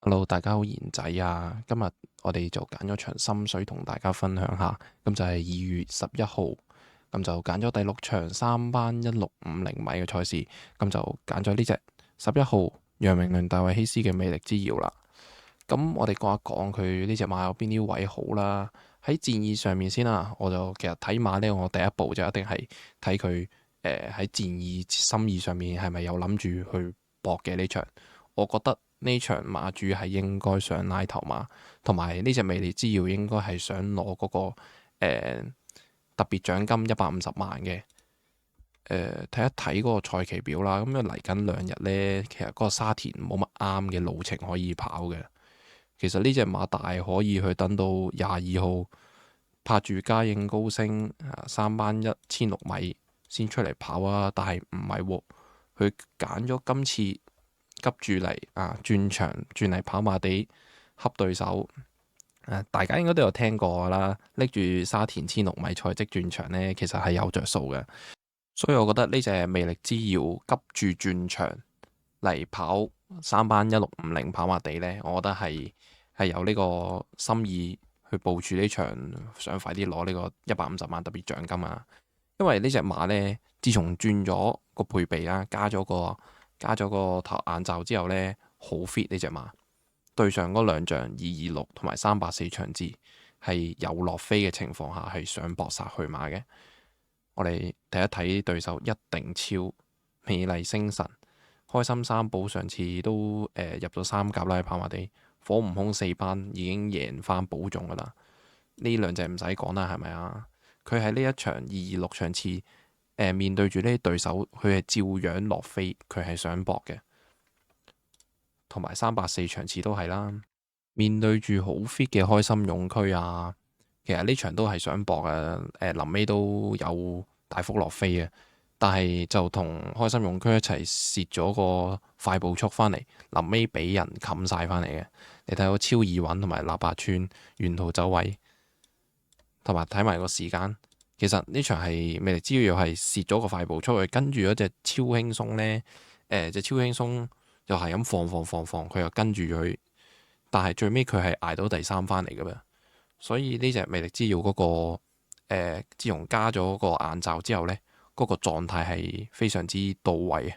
Hello，大家好，賢仔啊！今日我哋就揀咗場心水同大家分享下，咁就係2月11號，咁就揀咗第六場3班1650米嘅賽事，咁就揀咗呢隻11號楊明倫大衛希斯嘅魅力之遙啦。咁我哋講一講佢呢隻馬有邊啲位好啦。喺戰意上面先啦，我就其實睇馬呢，我第一步就一定係睇佢喺戰意心意上面係咪有諗住去搏嘅呢場。我覺得呢場馬主係應該想拉頭馬，同埋呢隻魅力之遙應該係想攞嗰個特別獎金150萬嘅。睇一睇嗰個賽期表啦，咁嚟緊2日呢，其實嗰個沙田冇乜啱嘅路程可以跑嘅。其實呢隻馬大可以去等到22號拍住嘉應高升3班1600米先出嚟跑啊，但係唔係喎，佢揀咗今次急住嚟轉場轉嚟跑馬地恰對手。大家應該都有聽過啦，拎住沙田1600米賽績轉場呢，其實係有着數嘅，所以我覺得呢隻魅力之遙急住轉場嚟跑3班1650跑馬地呢，我覺得係有呢個心意去部署呢場，想快啲攞呢個150萬特別獎金啊！因為呢隻馬呢，自從轉咗個配備啦，加咗個頭眼罩之後呢，好 fit 呢隻馬。對上嗰兩仗226同埋384場次係有落飛嘅情況下，係想搏殺去馬嘅。我哋睇一睇對手一定超美麗星辰、開心三寶，上次都入咗三甲啦，喺跑馬地火悟空4班已經贏翻保重噶啦。呢兩隻唔使講啦，係咪啊？佢喺呢一場226場次面對住呢啲對手，佢係照樣落飛，佢係想搏嘅。同埋384場次都係啦，面對住好 fit 嘅開心勇區啊，其實呢場都係想搏啊。臨尾都有大幅落飛嘅，但係就同開心勇區一齊蝕咗個快步速翻嚟，臨尾俾人冚晒翻嚟嘅。你睇到超易穩同埋喇叭村沿途走位，同埋睇埋個時間，其實呢場係魅力之遙又係蝕咗個快步速去跟住嗰隻超輕鬆呢。隻超輕鬆又係咁放，佢又跟住佢，但係最尾佢係捱到第3翻嚟嘅咩？所以呢隻魅力之遙嗰個自從加咗個眼罩之後呢，嗰個狀態係非常之到位。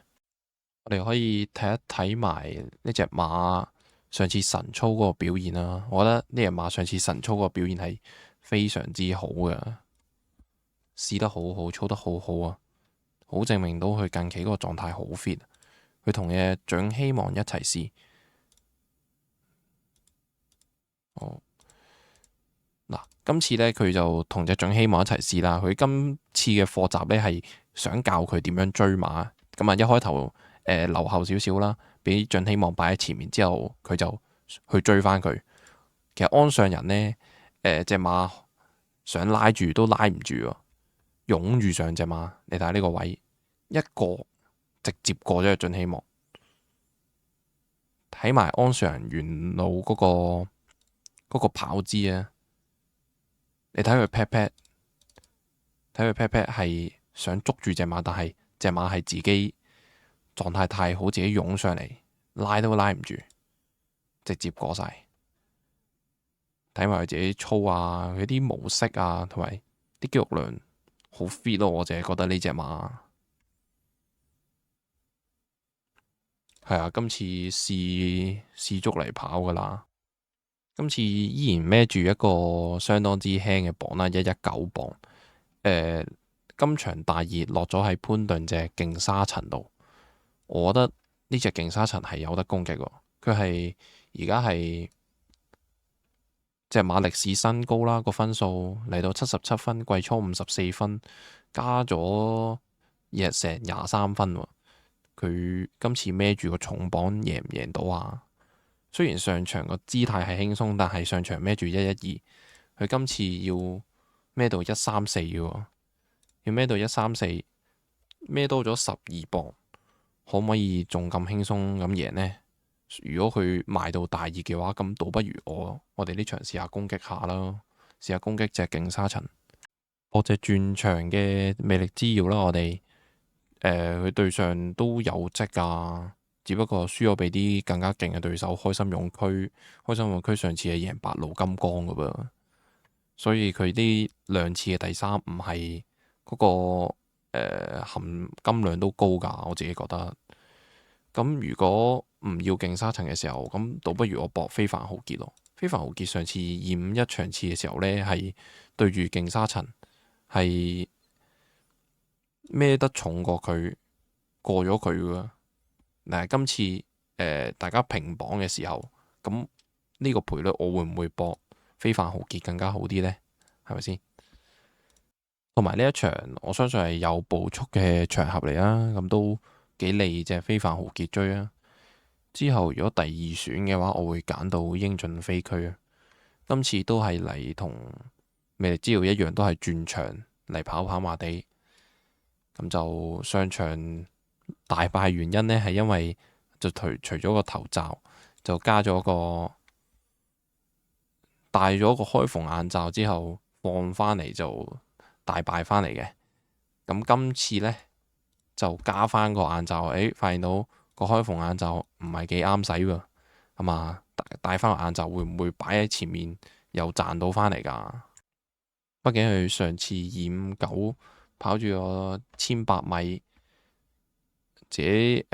我哋可以睇一睇埋呢隻馬上次晨操嗰個表現啦。我覺得呢隻馬上次晨操嗰個表現係非常之好嘅，試得好好，操得好好啊，好證明到佢近期嗰個狀態好 fit。佢同嘅蔣希望一齊試。哦，嗱，今次呢，佢就同隻蔣希望一齊試啦。佢今次嘅課習呢，係想教佢點樣追馬。咁啊，一開頭留後少少啦，俾蔣希望擺喺前面之後，佢就去追翻佢。其實安上人呢，隻馬想拉住都拉唔住喎，擁住上隻馬。你睇下呢個位，一個直接過咗去蔣希望。睇埋安上人沿路嗰個跑姿啊！你睇佢 pat pat，睇佢 pat pat 係想捉住隻馬，但係隻馬係自己狀態太好，自己湧上嚟，拉都拉唔住，直接過晒。睇埋佢自己操啊，佢啲模式啊，同埋啲肌肉量好 fit 咯。我淨係覺得呢隻馬係啊，今次試足嚟跑噶啦。今次依然孭住一個相當之輕嘅磅啦，119磅。今場大熱落咗喺潘頓隻勁沙塵度，我覺得呢隻勁沙塵係有得攻擊喎。佢係而家係隻馬歷史新高啦，個分數嚟到77分，季初54分，加咗成23分喎。佢今次孭住個重磅贏唔贏到啊？雖然上場個姿態係輕鬆，但係上場孭住112，佢今次要孭到134嘅，要孭到134，孭多咗12磅，可唔可以仲咁輕鬆咁贏呢？如果佢賣到大熱嘅話，咁倒不如我哋呢場試下攻擊下啦，試下攻擊隻勁沙塵，我隻轉場嘅魅力之遙啦，我哋佢對上都有跡啊。只不過輸咗俾啲更加勁嘅對手，開心勇區。開心勇區上次係贏白鹿金剛噶噃，所以佢呢兩次嘅第三唔係嗰個含金量都高㗎，我自己覺得。咁如果唔要勁沙塵嘅時候，咁倒不如我搏非凡豪傑咯。非凡豪傑上次2-5-1場次嘅時候呢，係對住勁沙塵係孭得重過佢，過咗佢㗎。但係今次大家平榜嘅時候，咁呢個賠率我會唔會搏非凡豪傑更加好啲呢？係咪先？同埋呢一場，我相信係有步速嘅場合嚟啊，咁都幾利隻非凡豪傑追啊。之後如果第二選嘅話，我會揀到英俊飛驅啊。今次都係嚟同魅力之遙一樣，都係轉場嚟跑跑馬地。咁就上場大敗原因呢，係因為就除咗個頭罩，就加咗個戴咗個開縫眼罩之後放返嚟就大敗返嚟嘅。咁今次呢，就加返個眼罩，發現到個開縫眼罩唔係幾啱使喎，係嘛？戴返個眼罩會唔會擺喺前面又賺到返嚟㗎？畢竟佢上次259跑住個1800米，自己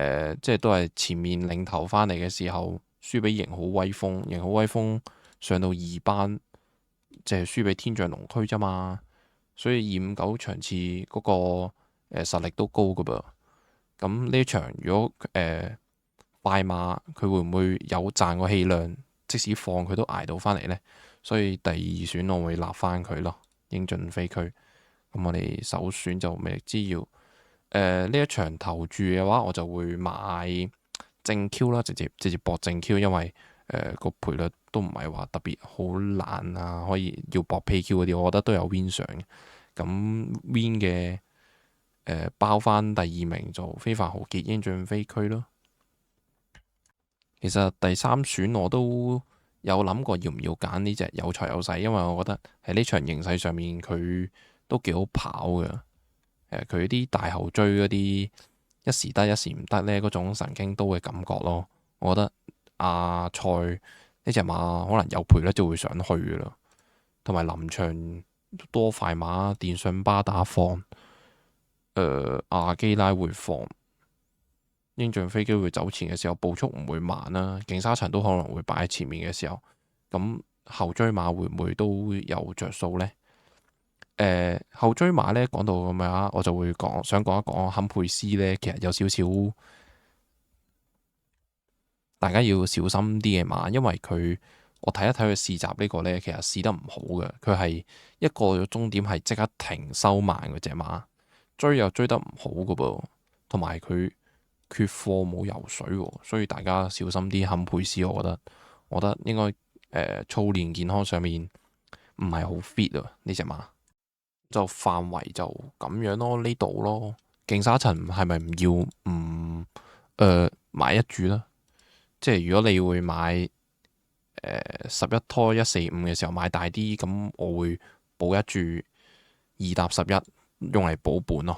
即係都係前面領頭返嚟嘅時候，輸俾型好威風，型好威風上到2班，即係輸俾天象龍區啫嘛。所以259場次嗰個實力都高㗎噃。咁呢場如果快馬佢會唔會有賺個氣量？即使放佢都捱到返嚟呢。所以第二選我會立返佢咯，英俊飛驅。咁我哋首選就魅力之遙。呢一場投注嘅話，我就會買正 Q 啦，直接搏正 Q，因為個賠率都唔係話特別好難啊，可以要搏 P Q 嗰啲，我覺得都有 win 上嘅。咁 win 嘅包翻第二名就非凡豪傑英俊飛驅咯。其實第三選我都有諗過要唔要揀呢隻有財有勢，因為我覺得喺呢場形勢上面佢都幾好跑嘅。佢啲大後追嗰啲一時得一時唔得呢，嗰種神經刀嘅感覺咯。我覺得阿蔡呢隻馬可能有賠率就會上去噶啦，同埋臨場多快馬電信巴打放。阿基拉會放，英俊飛機會走前嘅時候步速唔會慢啦，勁沙塵都可能會擺喺前面嘅時候，咁後追馬會唔會都有着數呢？後追馬呢講到咁樣，我就會想講一講坎佩斯呢，其實有少少大家要小心啲嘅馬，因為我睇一睇佢試閘呢個呢，其實試得唔好嘅，佢係一過咗終點係即刻停收慢嗰隻馬。追又追得唔好㗎噃，同埋佢缺貨冇油水喎，所以大家小心啲。坎佩斯我覺得應該操練健康上面唔係好 fit 啊，呢隻馬就範圍就咁樣咯，呢度咯。勁沙塵係咪唔要買一注啦？即係如果你會買11拖145嘅時候買大啲，咁我會補一注2搭11。用嚟保本咯，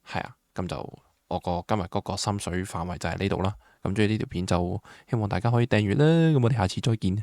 係啊，咁就我今日嗰個心水範圍就係呢度啦。咁中意呢條片就希望大家可以訂閱啦。咁我哋下次再見。